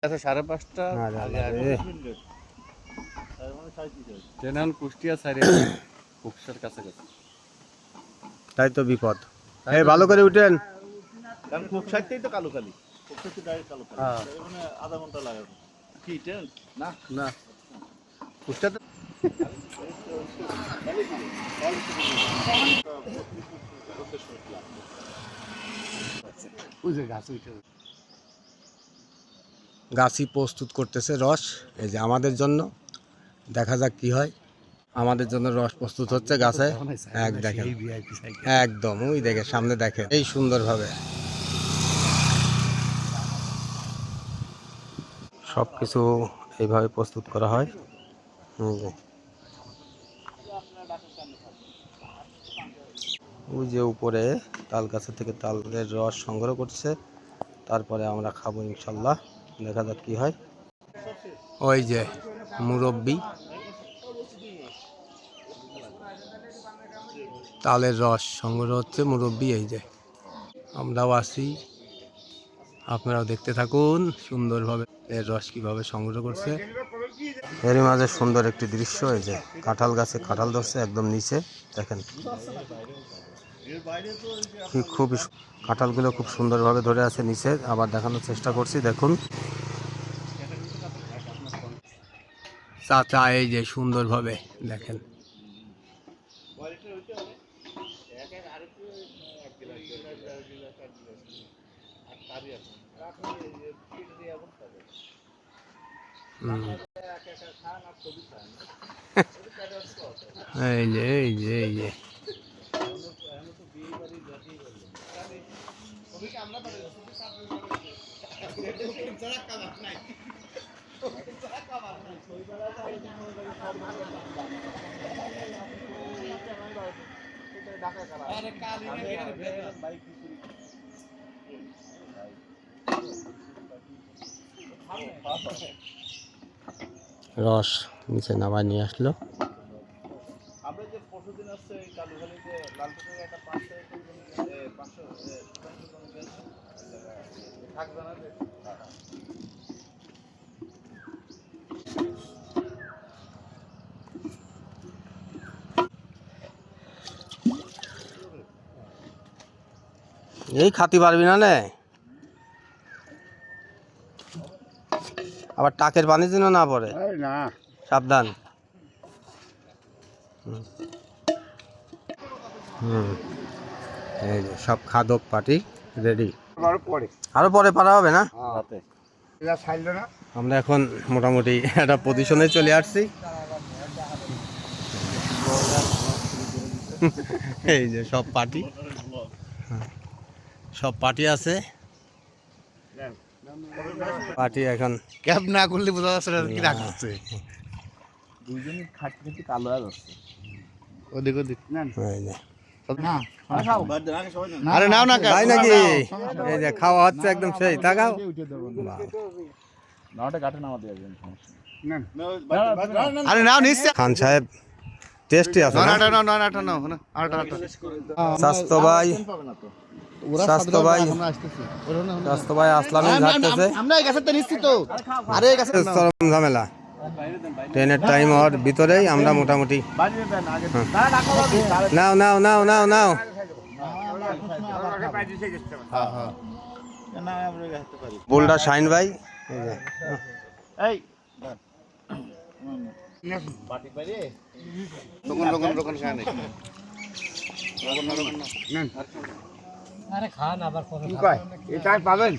আচ্ছা 5:30টা ট্রেন কুষ্টিয়া সাইডে কুকসার কাছাকাছি। তাই তো বিপদ। এই ভালো করে উঠেন। কারণ কুকসাইতেই তো কালুকালি। কুকসাইতে ডাইরেক্ট কালুকালি। মানে আধা ঘন্টা লাগে। কি ট্রেন? না না। কুষ্টিয়াতে গাছি প্রস্তুত করতেছে রস, এই যে আমাদের জন্য। দেখা যাক কি হয়। আমাদের জন্য রস প্রস্তুত হচ্ছে গাছে। এক দেখেন, একদম ওই দেখে সামনে দেখেন এই সুন্দরভাবে সব কিছু এইভাবে প্রস্তুত করা হয়। ওই যে উপরে তাল গাছের থেকে তালের রস সংগ্রহ করছে, তারপরে আমরা খাবো ইনশাল্লাহ। দেখা যাক কি হয়। ওই যে মুরব্বি তালের রস সংগ্রহ হচ্ছে, মুরব্বি এই যে। আমরাও আছি, আপনারাও দেখতে থাকুন সুন্দরভাবে এর রস কিভাবে সংগ্রহ করছে। এরই মাঝে সুন্দর একটি দৃশ্য, এই যে কাঁঠাল গাছে কাঁঠাল ধরছে একদম নিচে দেখেন। খুবই কাঁঠালগুলো খুব সুন্দরভাবে ধরে আছে নিচে। আবার দেখানোর চেষ্টা করছি, দেখুন চাচা এই যে সুন্দরভাবে দেখেন। এই যে এই যে এই যে রস নিচে নামায় নিয়ে আসলো। আমরা যে পরশুদিন আসছে এই কালুখালীতে লালপুরের একটা 500 থাকবে না। এই খাতি পারবি না নে, আবার টাকের পানি যেন না পড়ে, সাবধান। এই যে সব খাদক পাটি রেডি, আরো পরে পারা হবে না। আমরা এখন মোটামুটি একটা পজিশনে চলে আসছি। এই যে সব পার্টি, সব পার্টি আছে। পার্টি এখন ক্যাব না করলে বোঝা যাচ্ছে না কি রাগ হচ্ছে। দুইজনই খাটতে খাটতে কালো আর আসছে। ওদিক ওদিক না না আরে নাও না তাই নাকি? এই যে খাওয়া হচ্ছে একদম সেই তাকাও। আরে নাও নিশ্চয়। খান সাহেব টেস্টি আছে না? স্বাস্থ্য ভাই, স্বাস্থ্য ভাই, স্বাস্থ্য ভাই আসলামই ঝাড়তেছে। আমরা এই গাছের তো নিশ্চিত। আরে এই গাছের চরম ঝামেলা। ট্রেনের টাইম হওয়ার ভিতরেই আমরা মোটামুটি নাও নাও নাও নাও নাও। বোল্ডার শাইন ভাই, এই বাটি পারে তখন তখন তখন শাইন আরে খান আবার কি কয় এটাই পাবেন।